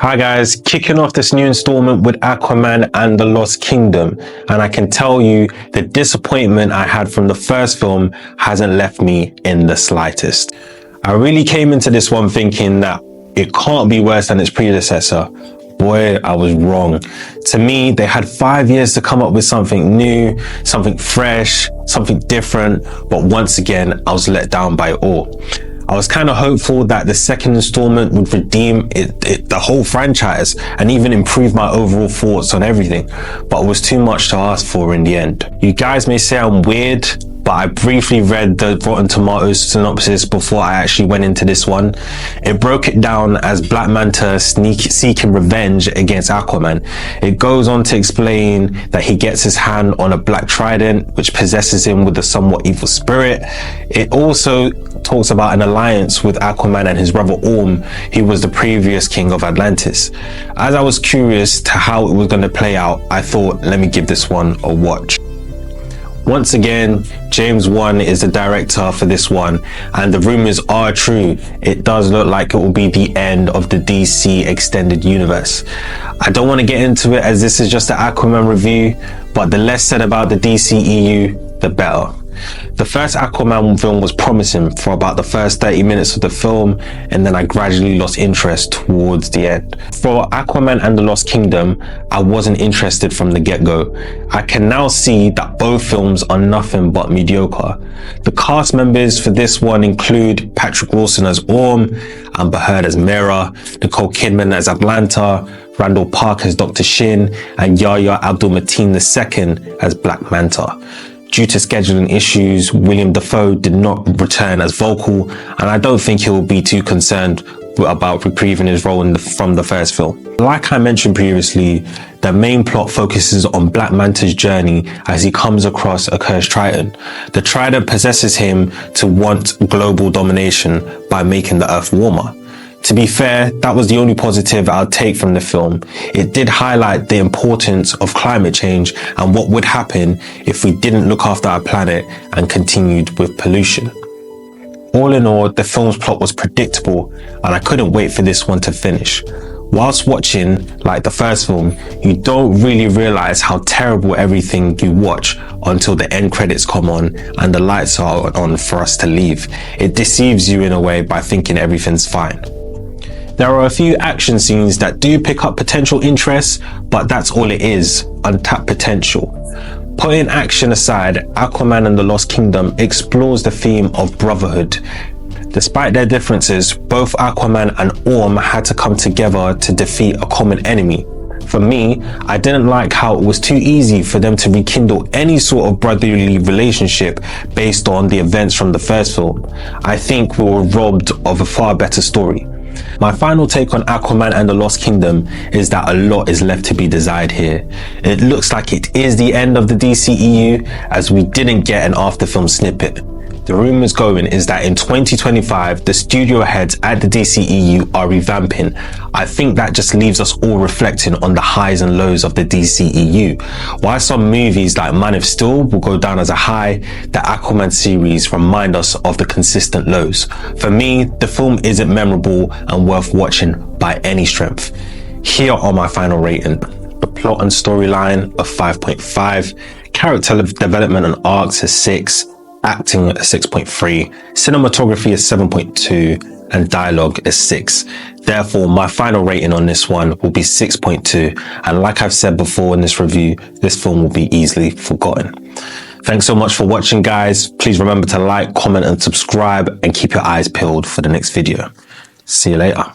Hi guys, kicking off this new installment with Aquaman and the Lost Kingdom, and I can tell you the disappointment I had from the first film hasn't left me in the slightest. I really came into this one thinking that it can't be worse than its predecessor. Boy, I was wrong. To me, they had 5 years to come up with something new, something fresh, something different, but once again, I was let down by it all. I was kind of hopeful that the second installment would redeem the whole franchise and even improve my overall thoughts on everything, but it was too much to ask for in the end. You guys may say I'm weird, but I briefly read the Rotten Tomatoes synopsis before I actually went into this one. It broke it down as Black Manta seeking revenge against Aquaman. It goes on to explain that he gets his hand on a black trident, which possesses him with a somewhat evil spirit. It also talks about an alliance with Aquaman and his brother Orm, who was the previous king of Atlantis. As I was curious to how it was going to play out, I thought, let me give this one a watch. Once again, James Wan is the director for this one, and the rumors are true. It does look like it will be the end of the DC extended universe. I don't want to get into it as this is just an Aquaman review, but the less said about the DCEU, the better. The first Aquaman film was promising for about the first 30 minutes of the film, and then I gradually lost interest towards the end. For Aquaman and the Lost Kingdom, I wasn't interested from the get-go. I can now see that both films are nothing but mediocre. The cast members for this one include Patrick Wilson as Orm, Amber Heard as Mera, Nicole Kidman as Atlanta, Randall Park as Dr. Shin, and Yahya Abdul-Mateen II as Black Manta. Due to scheduling issues, William Dafoe did not return as Vulcan, and I don't think he'll be too concerned about reprieving his role from the first film. Like I mentioned previously, the main plot focuses on Black Manta's journey as he comes across a cursed trident. The trident possesses him to want global domination by making the earth warmer. To be fair, that was the only positive I'll take from the film. It did highlight the importance of climate change and what would happen if we didn't look after our planet and continued with pollution. All in all, the film's plot was predictable, and I couldn't wait for this one to finish. Whilst watching, like the first film, you don't really realize how terrible everything you watch until the end credits come on and the lights are on for us to leave. It deceives you in a way by thinking everything's fine. There are a few action scenes that do pick up potential interest, but that's all it is, untapped potential. Putting action aside, Aquaman and the Lost Kingdom explores the theme of brotherhood. Despite their differences, both Aquaman and Orm had to come together to defeat a common enemy. For me, I didn't like how it was too easy for them to rekindle any sort of brotherly relationship based on the events from the first film. I think we were robbed of a far better story. My final take on Aquaman and the Lost Kingdom is that a lot is left to be desired here. It looks like it is the end of the DCEU as we didn't get an after-film snippet. The rumors going is that in 2025, the studio heads at the DCEU are revamping. I think that just leaves us all reflecting on the highs and lows of the DCEU. While some movies like Man of Steel will go down as a high, the Aquaman series remind us of the consistent lows. For me, the film isn't memorable and worth watching by any strength. Here are my final rating. The plot and storyline of 5.5, character development and arcs is 6, acting at 6.3, cinematography is 7.2, and dialogue is 6. Therefore, my final rating on this one will be 6.2, and like I've said before in this review, this film will be easily forgotten. Thanks so much for watching, guys. Please remember to like, comment, and subscribe, and keep your eyes peeled for the next video. See you later.